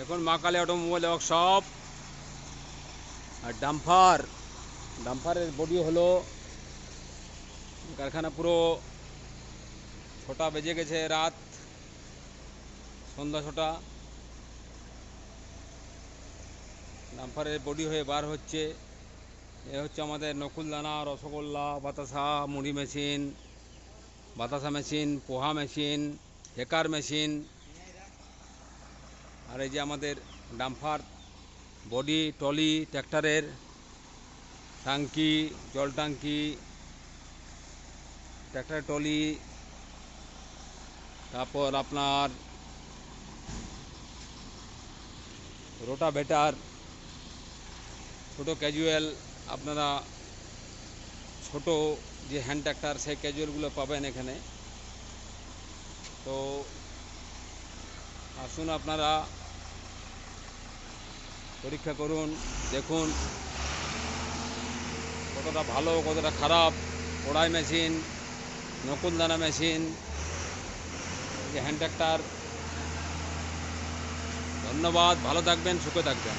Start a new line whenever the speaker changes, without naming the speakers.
দেখুন মা Kali automobile workshop. আর ডাম্পারের body হলো, কারখানা পুরো 6টা বেজে গেছে, রাত সন্ধ্যা 6টা। ডাম্পারের বডি হয়ে বার হচ্ছে। এ হচ্ছে আমাদের নকুলদানা, রসগোল্লা, বাতাসা, মুড়ি মেশিন, বাতাসা মেশিন, পোহা মেশিন, হেকার মেশিন। আর এই যে আমাদের ডাম্পার বডি, ট্রলি, ট্র্যাক্টরের টাঙ্কি, জল টাঙ্কি, ট্র্যাক্টরের ট্রলি, তারপর আপনার রোটাভেটার, ছোটো ক্যাজুয়াল। আপনারা ছোট যে হ্যান্ড ট্র্যাক্টর, সেই ক্যাজুয়ালগুলো পাবেন এখানে। তো আসুন, আপনারা পরীক্ষা করুন, দেখুন কতটা ভালো কতটা খারাপ। কড়াই মেশিন, নকুলদানা মেশিন, যে হ্যান্ড ট্র্যাক্টর। ধন্যবাদ, ভালো থাকবেন, সুখে থাকবেন।